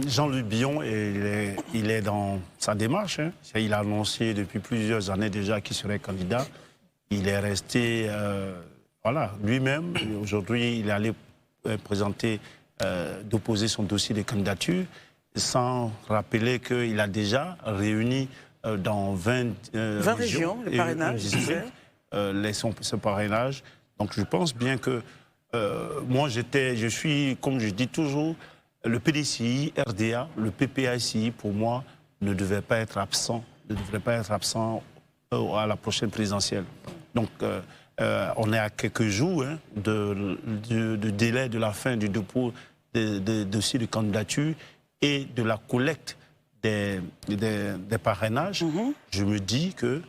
Jean-Louis Billon, il est dans sa démarche. Hein. Il a annoncé depuis plusieurs années déjà qu'il serait candidat. Il est resté voilà, lui-même. Aujourd'hui, il est allé présenter, d'opposer son dossier de candidature, sans rappeler qu'il a déjà réuni dans 20 régions, le parrainage, ce parrainage. Donc je pense bien que moi, je suis, comme je dis toujours, le PDCI, RDA, le PPACI, pour moi, ne devrait pas être absent à la prochaine présidentielle. Donc, on est à quelques jours hein, de délai de la fin du dépôt des dossiers de candidature et de la collecte des parrainages. Je me dis que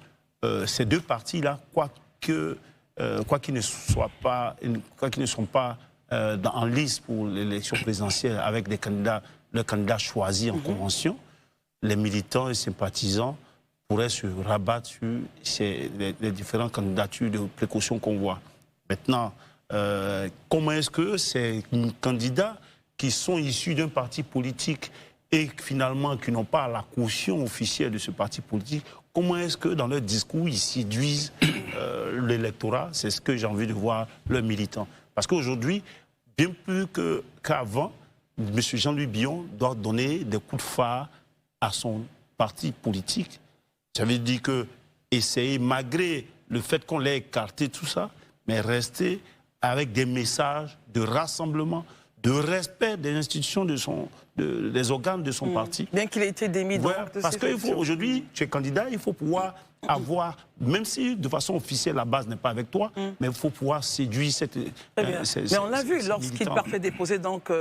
ces deux partis-là, quoi qu'ils ne sont pas en liste pour l'élection présidentielle avec le candidat choisi en convention, les militants et sympathisants pourraient se rabattre sur les différentes candidatures de précaution qu'on voit. Maintenant, comment est-ce que ces candidats qui sont issus d'un parti politique et finalement qui n'ont pas la caution officielle de ce parti politique, comment est-ce que dans leur discours ils séduisent l'électorat? C'est ce que j'ai envie de voir leurs militants. Parce qu'aujourd'hui, bien plus qu'avant, M. Jean-Louis Billon doit donner des coups de phare à son parti politique. Ça veut dire que essayer, malgré le fait qu'on l'ait écarté, tout ça, mais rester avec des messages de rassemblement, de respect des institutions des organes de son parti. Bien qu'il ait été démis. Ouais, parce qu'aujourd'hui, tu es candidat, il faut pouvoir avoir, même si de façon officielle la base n'est pas avec toi, mais il faut pouvoir séduire cette... mais on l'a vu, lorsqu'il partait déposer donc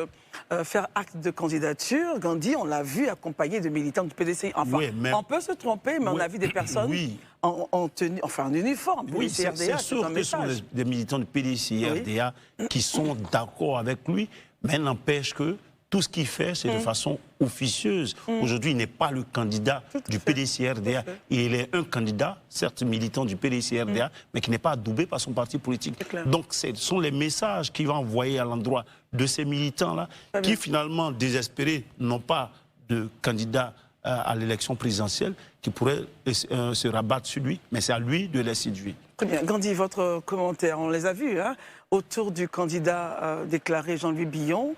faire acte de candidature, Gandhi, on l'a vu accompagné de militants du PDCI. Enfin, oui, on peut se tromper, mais on a vu des personnes en tenue, enfin en uniforme. Oui, c'est sûr que ce sont des militants du PDCI, RDA, qui sont d'accord avec lui, mais n'empêche que tout ce qu'il fait, c'est de façon officieuse. Aujourd'hui, il n'est pas le candidat du PDCI-RDA. Il est un candidat, certes militant du PDCI-RDA, mais qui n'est pas adoubé par son parti politique. Donc, ce sont les messages qu'il va envoyer à l'endroit de ces militants-là, qui finalement, désespérés, n'ont pas de candidat à l'élection présidentielle, qui pourraient se rabattre sur lui, mais c'est à lui de les séduire. Très bien. Gandhi, votre commentaire, on les a vus, hein, autour du candidat déclaré Jean-Louis Billon,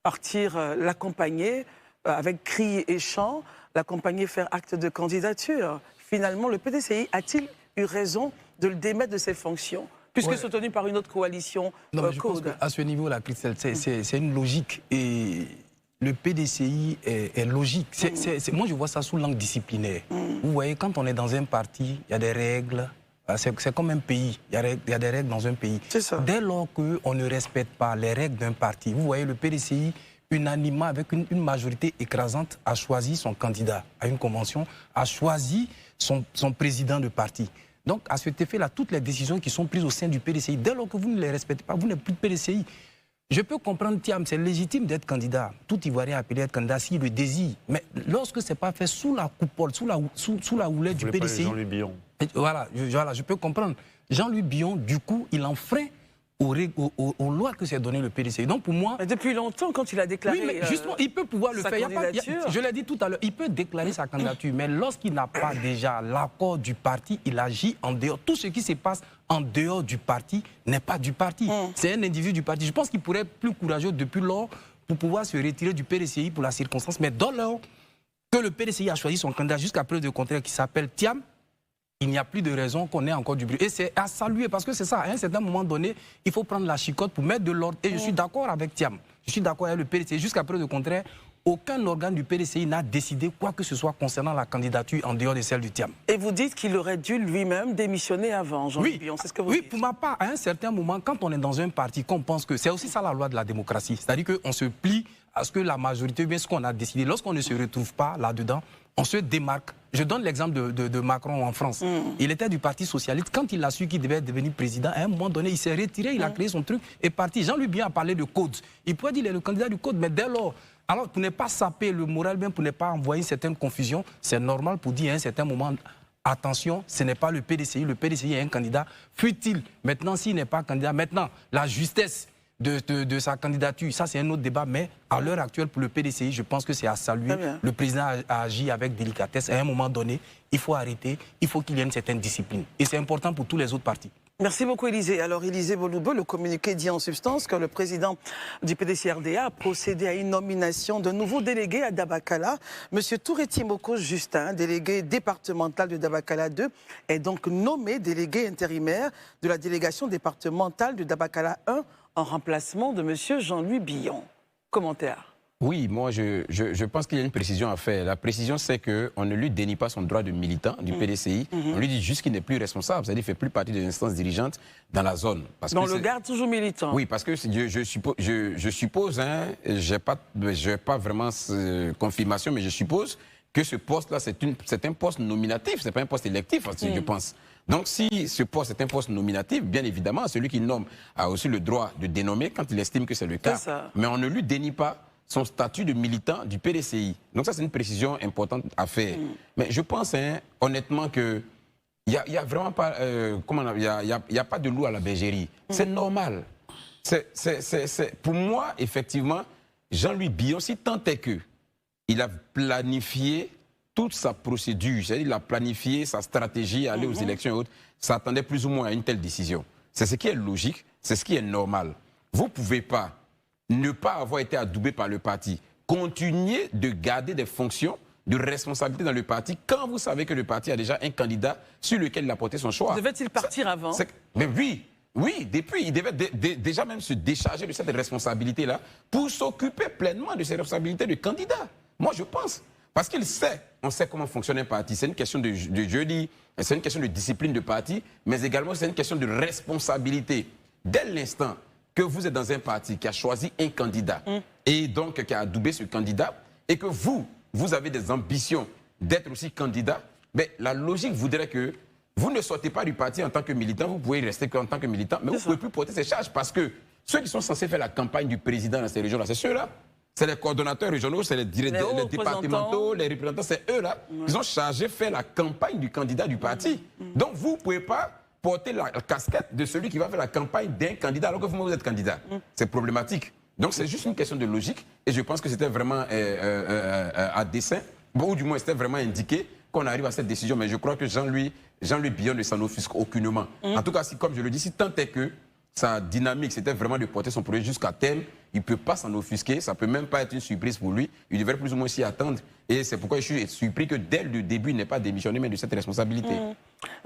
partir l'accompagner avec cris et chants, l'accompagner faire acte de candidature. Finalement, le PDCI a-t-il eu raison de le démettre de ses fonctions, puisque soutenu par une autre coalition? Non, mais je pense qu'à ce niveau-là, Christelle, c'est une logique. Et le PDCI est logique. Moi, je vois ça sous l'angle disciplinaire. Vous voyez, quand on est dans un parti, il y a des règles. C'est comme un pays, il y a des règles dans un pays. Dès lors qu'on ne respecte pas les règles d'un parti, vous voyez le PDCI, unanimement, avec une majorité écrasante, a choisi son candidat à une convention, a choisi son président de parti. Donc à cet effet-là, toutes les décisions qui sont prises au sein du PDCI, dès lors que vous ne les respectez pas, vous n'êtes plus de PDCI. Je peux comprendre, Thiam, c'est légitime d'être candidat. Tout Ivoirien appelé être candidat s'il le désire. Mais lorsque ce n'est pas fait sous la coupole, sous la houlette du PDCI... Jean-Louis Billon. Voilà, je peux comprendre. Jean-Louis Billon, du coup, il enfreint aux lois que s'est donné le PDCI. Donc pour moi... Mais depuis longtemps, quand il a déclaré... Oui, mais justement, il peut pouvoir le faire. Je l'ai dit tout à l'heure, il peut déclarer sa candidature, mais lorsqu'il n'a pas déjà l'accord du parti, il agit en dehors. Tout ce qui se passe en dehors du parti n'est pas du parti. C'est un individu du parti. Je pense qu'il pourrait être plus courageux depuis lors pour pouvoir se retirer du PDCI pour la circonstance. Mais dans l'heure que le PDCI a choisi son candidat jusqu'à preuve de contraire qui s'appelle Thiam, il n'y a plus de raison qu'on ait encore du bruit. Et c'est à saluer, parce que c'est ça, à un certain moment donné, il faut prendre la chicotte pour mettre de l'ordre. Et je suis d'accord avec Thiam, je suis d'accord avec le PDCI. Jusqu'à preuve de contraire, aucun organe du PDCI n'a décidé quoi que ce soit concernant la candidature en dehors de celle du Thiam. Et vous dites qu'il aurait dû lui-même démissionner avant, Jean-Louis Billon, c'est ce que vous dites? Oui, pour ma part, à un certain moment, quand on est dans un parti, qu'on pense que... C'est aussi ça la loi de la démocratie. C'est-à-dire qu'on se plie à ce que la majorité, ou bien ce qu'on a décidé. Lorsqu'on ne se retrouve pas là-dedans, on se démarque. Je donne l'exemple de Macron en France. Il était du Parti socialiste. Quand il a su qu'il devait devenir président, à un moment donné, il s'est retiré, il a créé son truc et parti. Jean-Louis Billon a parlé de code. Il pourrait dire qu'il est le candidat du code, mais dès lors, alors pour ne pas saper le moral, bien pour ne pas envoyer une certaine confusion, c'est normal pour dire à un certain moment, attention, ce n'est pas le PDCI est un candidat. Fut-il maintenant, s'il n'est pas candidat, maintenant, la justesse de sa candidature. Ça, c'est un autre débat. Mais à l'heure actuelle, pour le PDCI, je pense que c'est à saluer. Le président a agi avec délicatesse. À un moment donné, il faut arrêter. Il faut qu'il y ait une certaine discipline. Et c'est important pour tous les autres partis. Merci beaucoup, Élisée. Alors, Élisée Boloubeu, le communiqué dit en substance que le président du PDC-RDA a procédé à une nomination de nouveaux délégués à Dabakala. Monsieur Touré Timoko Justin, délégué départemental de Dabakala 2, est donc nommé délégué intérimaire de la délégation départementale de Dabakala 1 en remplacement de monsieur Jean-Louis Billon. Commentaire. Oui, moi, je pense qu'il y a une précision à faire. La précision, c'est qu'on ne lui dénie pas son droit de militant du PDCI. On lui dit juste qu'il n'est plus responsable, c'est-à-dire qu'il ne fait plus partie des instances dirigeantes dans la zone. Parce Donc le garde toujours militant. Oui, parce que je suppose, hein, je n'ai pas vraiment confirmation, mais je suppose que ce poste-là, c'est un poste nominatif, ce n'est pas un poste électif, je pense. Donc si ce poste est un poste nominatif, bien évidemment, celui qui nomme a aussi le droit de dénommer quand il estime que c'est le cas. Mais on ne lui dénie pas son statut de militant du PDCI. Donc ça, c'est une précision importante à faire. Mais je pense, hein, honnêtement, qu'il n'y a vraiment pas, y a pas de loup à la bergerie. C'est normal. Pour moi, effectivement, Jean-Louis Billon, si tant est que il a planifié toute sa procédure, c'est-à-dire il a planifié sa stratégie, aller aux élections et autres, s'attendait plus ou moins à une telle décision. C'est ce qui est logique, c'est ce qui est normal. Vous ne pouvez pas ne pas avoir été adoubé par le parti, continuer de garder des fonctions de responsabilité dans le parti quand vous savez que le parti a déjà un candidat sur lequel il a porté son choix. Devait-il partir avant? Mais oui, depuis, il devait déjà même se décharger de cette responsabilité-là pour s'occuper pleinement de ses responsabilités de candidat. Moi, je pense. Parce qu'il sait, on sait comment fonctionne un parti. C'est une question de jeudi, c'est une question de discipline de parti, mais également c'est une question de responsabilité. Dès l'instant que vous êtes dans un parti qui a choisi un candidat et donc qui a adoubé ce candidat et que vous avez des ambitions d'être aussi candidat, mais la logique voudrait que vous ne sortez pas du parti en tant que militant, vous pouvez y rester qu'en tant que militant, mais vous ne pouvez plus porter ces charges parce que ceux qui sont censés faire la campagne du président dans ces régions-là, c'est ceux-là. C'est les coordonnateurs régionaux, c'est les départementaux, les représentants, c'est eux-là. Ils ont chargé de faire la campagne du candidat du parti. Donc vous ne pouvez pas porter la casquette de celui qui va faire la campagne d'un candidat alors que vous êtes candidat. C'est problématique. Donc c'est juste une question de logique et je pense que c'était vraiment à dessein, ou du moins c'était vraiment indiqué qu'on arrive à cette décision. Mais je crois que Jean-Louis Billon ne s'en offusque aucunement. En tout cas, comme je le dis, si tant est que sa dynamique, c'était vraiment de porter son projet jusqu'à terme. Il ne peut pas s'en offusquer, ça ne peut même pas être une surprise pour lui. Il devrait plus ou moins s'y attendre. Et c'est pourquoi je suis surpris que dès le début, il n'ait pas démissionné, mais de cette responsabilité.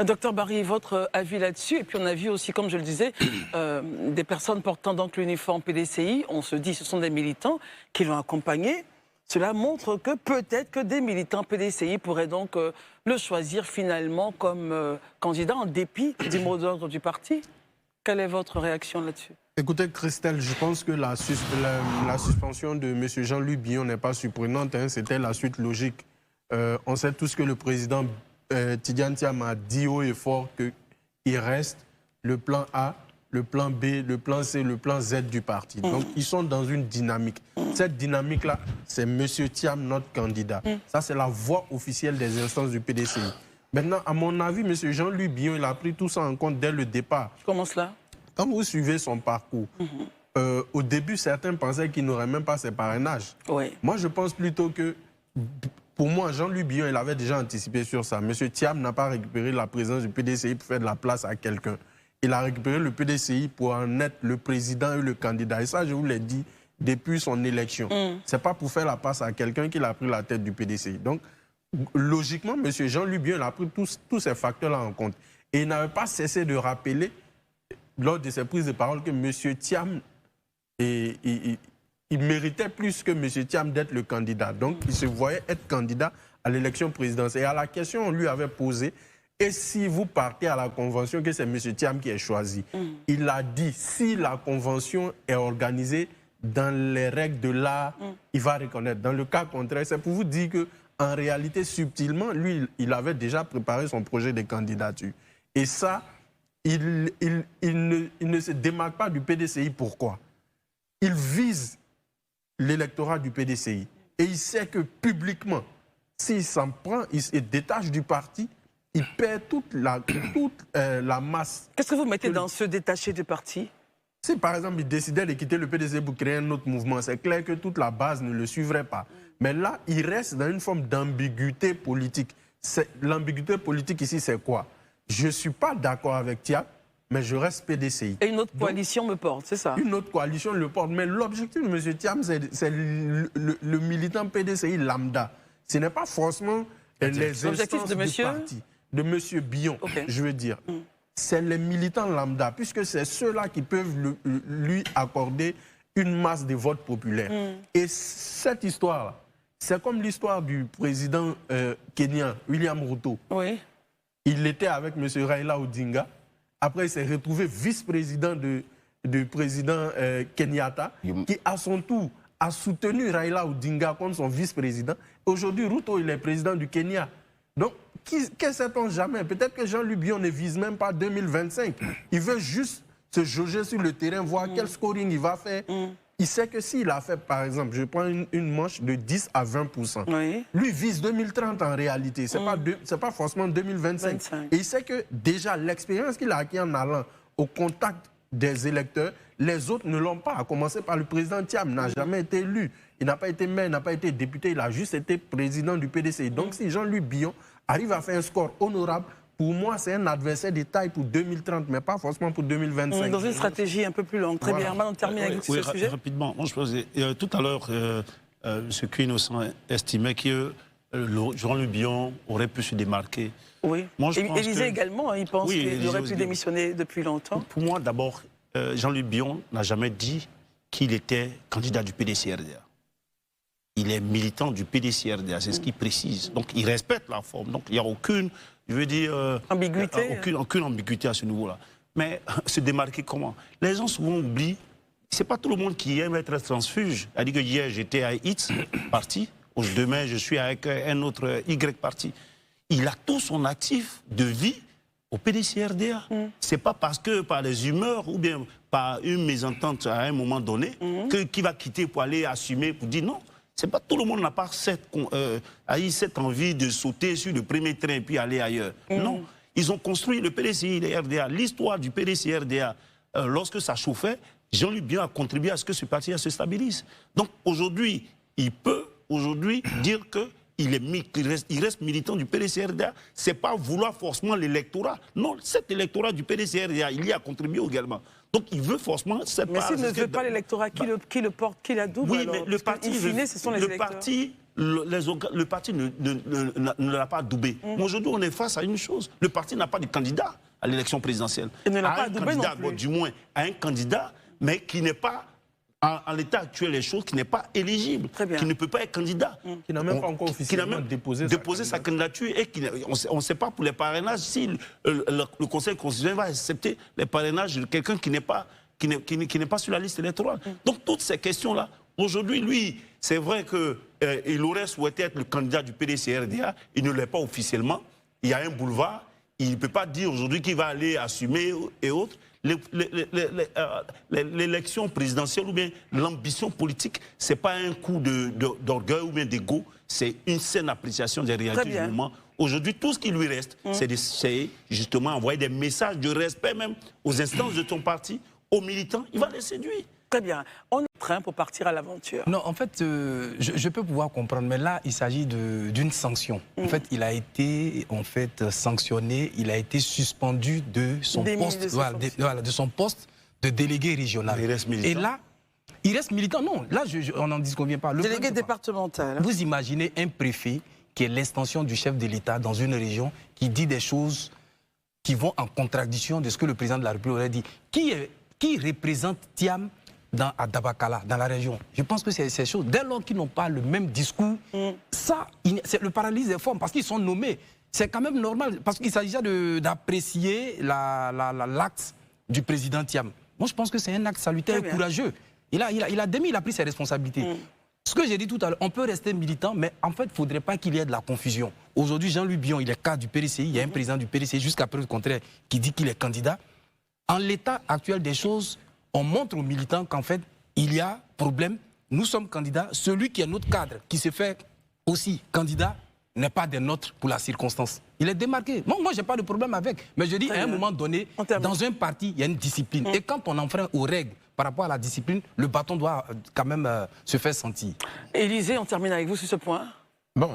Docteur Barry, votre avis là-dessus? Et puis on a vu aussi, comme je le disais, des personnes portant donc l'uniforme PDCI, on se dit ce sont des militants qui l'ont accompagné. Cela montre que peut-être que des militants PDCI pourraient donc le choisir finalement comme candidat en dépit du mot d'ordre du parti. Quelle est votre réaction là-dessus? Écoutez, Christelle, je pense que la suspension de M. Jean-Louis Billon n'est pas surprenante. Hein, c'était la suite logique. On sait tous que le président Tidjane Thiam a dit haut et fort qu'il reste le plan A, le plan B, le plan C, le plan Z du parti. Donc, ils sont dans une dynamique. Cette dynamique-là, c'est M. Thiam, notre candidat. Ça, c'est la voix officielle des instances du PDCI. Maintenant, à mon avis, M. Jean-Louis Billon, il a pris tout ça en compte dès le départ. Comment cela? Quand vous suivez son parcours, au début, certains pensaient qu'il n'aurait même pas ses parrainages. Moi, je pense plutôt que, pour moi, Jean-Louis Billon, il avait déjà anticipé sur ça. M. Thiam n'a pas récupéré la présence du PDCI pour faire de la place à quelqu'un. Il a récupéré le PDCI pour en être le président et le candidat. Et ça, je vous l'ai dit depuis son élection. Ce n'est pas pour faire la place à quelqu'un qu'il a pris la tête du PDCI. Donc, logiquement, M. Jean-Louis Billon a pris tous ces facteurs-là en compte. Et il n'avait pas cessé de rappeler, lors de ses prises de parole, que M. Thiam, il méritait plus que M. Thiam d'être le candidat. Donc, il se voyait être candidat à l'élection présidentielle. Et à la question, on lui avait posé, et si vous partez à la convention, que c'est M. Thiam qui est choisi? Il a dit, si la convention est organisée dans les règles de l'art, il va reconnaître. Dans le cas contraire, c'est pour vous dire que en réalité, subtilement, lui, il avait déjà préparé son projet de candidature. Et ça, il ne se démarque pas du PDCI. Pourquoi? Il vise l'électorat du PDCI. Et il sait que publiquement, s'il s'en prend, il se détache du parti, il perd toute la masse. Qu'est-ce que vous mettez dans ce détaché du parti? Si par exemple il décidait de quitter le PDC pour créer un autre mouvement, c'est clair que toute la base ne le suivrait pas. Mais là, il reste dans une forme d'ambiguïté politique. L'ambiguïté politique ici, c'est quoi? Je ne suis pas d'accord avec Thiam, mais je reste PDCI. Et une autre coalition me porte, c'est ça? Une autre coalition le porte. Mais l'objectif de M. Thiam, c'est le militant PDCI lambda. Ce n'est pas forcément les instances du parti, de M. Billon, je veux dire. C'est les militants lambda, puisque c'est ceux-là qui peuvent lui accorder une masse de votes populaires. Et cette histoire-là, c'est comme l'histoire du président kenyan, William Ruto. Oui. Il était avec M. Raila Odinga. Après, il s'est retrouvé vice-président du président Kenyatta, qui à son tour a soutenu Raila Odinga comme son vice-président. Aujourd'hui, Ruto, il est président du Kenya. Donc, que sait-on jamais? Peut-être que Jean-Luc Billon ne vise même pas 2025. Il veut juste se jauger sur le terrain, voir quel scoring il va faire. Il sait que s'il a fait, par exemple, je prends une manche de 10 à 20%, lui vise 2030 en réalité. Ce n'est pas forcément 2025. Et il sait que déjà l'expérience qu'il a acquis en allant au contact des électeurs, les autres ne l'ont pas. À commencer par le président Thiam, n'a jamais été élu. Il n'a pas été maire, n'a pas été député, il a juste été président du PDC. Donc si Jean-Luc Billon arrive à faire un score honorable, pour moi, c'est un adversaire de taille pour 2030, mais pas forcément pour 2025. Dans une stratégie un peu plus longue. Très bien, on termine avec ce sujet. Rapidement, moi je pense, tout à l'heure, M. Innocent estimait que Jean-Luc Billon aurait pu se démarquer. Oui, Élysée également, il pense qu'il aurait pu démissionner depuis longtemps. Pour moi, d'abord, Jean-Luc Billon n'a jamais dit qu'il était candidat du PDC-RDA. Il est militant du PDC-RDA, c'est ce qu'il précise. Donc il respecte la forme. Donc il n'y a aucune, je veux dire, ambiguïté. Aucune ambiguïté à ce niveau-là. Mais se démarquer comment? Les gens souvent oublient, c'est pas tout le monde qui aime être transfuge. Elle dit que hier j'étais à X parti, demain je suis avec un autre Y parti. Il a tout son actif de vie au PDC-RDA. C'est pas parce que par les humeurs ou bien par une mésentente à un moment donné qu'il va quitter pour aller assumer, pour dire non. C'est pas tout le monde n'a pas cette envie de sauter sur le premier train et puis aller ailleurs. Non, ils ont construit le PDCI, le RDA. L'histoire du PDCI-RDA, lorsque ça chauffait, Jean-Luc Billon a contribué à ce que ce parti se stabilise. Donc aujourd'hui, il peut dire qu'il reste militant du PDC-RDA. Ce n'est pas vouloir forcément l'électorat. Non, cet électorat du PDC-RDA, il y a contribué également. Donc il veut forcément... Mais s'il ne veut pas l'électorat, qui le porte, qui la double? Oui, mais le parti, ce sont les électeurs. Le parti ne l'a pas adoubé. Aujourd'hui, on est face à une chose. Le parti n'a pas de candidat à l'élection présidentielle. Il ne l'a pas adoubé non plus. Du moins, à un candidat, mais qui n'est pas... En l'état actuel des choses, qui n'est pas éligible, qui ne peut pas être candidat. Qui n'a même pas encore officiellement déposé sa candidature. Et on ne sait pas pour les parrainages si le Conseil constitutionnel va accepter les parrainages de quelqu'un qui n'est pas sur la liste électorale. Donc toutes ces questions-là, aujourd'hui, lui, c'est vrai qu'il aurait souhaité être le candidat du PDC-RDA, il ne l'est pas officiellement, il y a un boulevard, il ne peut pas dire aujourd'hui qu'il va aller assumer et autres. L'élection présidentielle ou bien l'ambition politique, ce n'est pas un coup d'orgueil ou bien d'ego, c'est une saine appréciation des réalités du moment. Aujourd'hui, tout ce qui lui reste, c'est justement envoyer des messages de respect même aux instances de ton parti, aux militants. Il va les séduire. Très bien. On est en train pour partir à l'aventure. Non, en fait, je peux pouvoir comprendre, mais là, il s'agit d'une sanction. En fait, il a été sanctionné, il a été suspendu de son poste de délégué régional. Il reste militant. Et là, il reste militant. Non, là, on n'en disconvient pas. Délégué départemental. Vous imaginez un préfet qui est l'extension du chef de l'État dans une région qui dit des choses qui vont en contradiction de ce que le président de la République aurait dit. Qui représente Thiam à Dabakala, dans la région? Je pense que c'est ces choses. Dès lors qu'ils n'ont pas le même discours, ça, c'est le paralyse des formes, parce qu'ils sont nommés. C'est quand même normal, parce qu'il s'agissait d'apprécier l'acte du président Thiam. Moi, je pense que c'est un acte salutaire et courageux. Il a pris ses responsabilités. Ce que j'ai dit tout à l'heure, on peut rester militant, mais en fait, il ne faudrait pas qu'il y ait de la confusion. Aujourd'hui, Jean-Luc Billon, il est cadre du PDCI, il y a un président du PDCI, jusqu'à preuve contraire, qui dit qu'il est candidat. En l'état actuel des choses, on montre aux militants qu'en fait, il y a problème. Nous sommes candidats. Celui qui est notre cadre, qui se fait aussi candidat, n'est pas des nôtres pour la circonstance. il est démarqué. Moi je n'ai pas de problème avec. Mais je dis, à un moment donné, dans un parti, il y a une discipline. Et quand on enfreint aux règles par rapport à la discipline, le bâton doit quand même se faire sentir. Élisée, on termine avec vous sur ce point. Bon,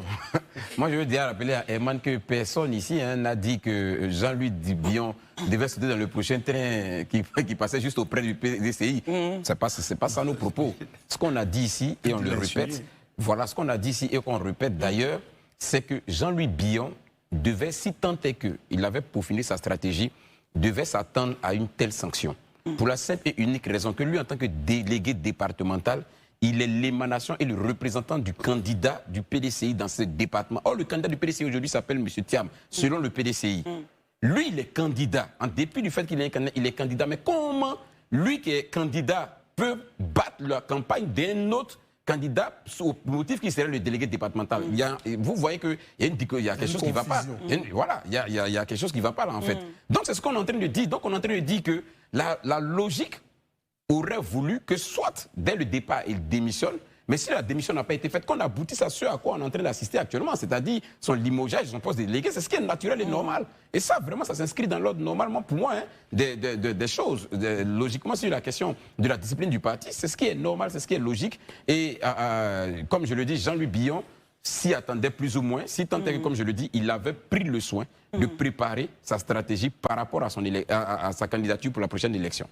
moi je veux dire rappeler à Herman que personne ici n'a dit que Jean-Louis Billon devait sauter dans le prochain train qui passait juste auprès du PDCI. C'est pas ça nos propos. Ce qu'on a dit ici, et on le répète, voilà ce qu'on a dit ici et qu'on répète d'ailleurs, c'est que Jean-Louis Billon devait, si tant est qu'il avait peaufiné sa stratégie, devait s'attendre à une telle sanction. Pour la simple et unique raison que lui, en tant que délégué départemental, il est l'émanation et le représentant du candidat du PDCI dans ce département. Or, le candidat du PDCI aujourd'hui s'appelle M. Thiam, selon le PDCI. Lui, il est candidat, en dépit du fait qu'il est candidat. Mais comment lui qui est candidat peut battre la campagne d'un autre candidat au motif qu'il serait le délégué départemental? Vous voyez qu'il y a quelque chose qui ne va pas. Voilà, il y a quelque chose qui ne va pas là, en fait. Donc, c'est ce qu'on est en train de dire. Donc, on est en train de dire que la logique aurait voulu que soit dès le départ il démissionne, mais si la démission n'a pas été faite, qu'on aboutisse à ce à quoi on est en train d'assister actuellement, c'est-à-dire son limogeage, son poste de délégué, c'est ce qui est naturel et normal. Et ça, vraiment, ça s'inscrit dans l'ordre normalement, pour moi, des choses. Logiquement, sur la question de la discipline du parti, c'est ce qui est normal, c'est ce qui est logique. Et comme je le dis, Jean-Louis Billon s'y attendait plus ou moins, si tant est que, comme je le dis, il avait pris le soin de préparer sa stratégie par rapport à sa candidature pour la prochaine élection.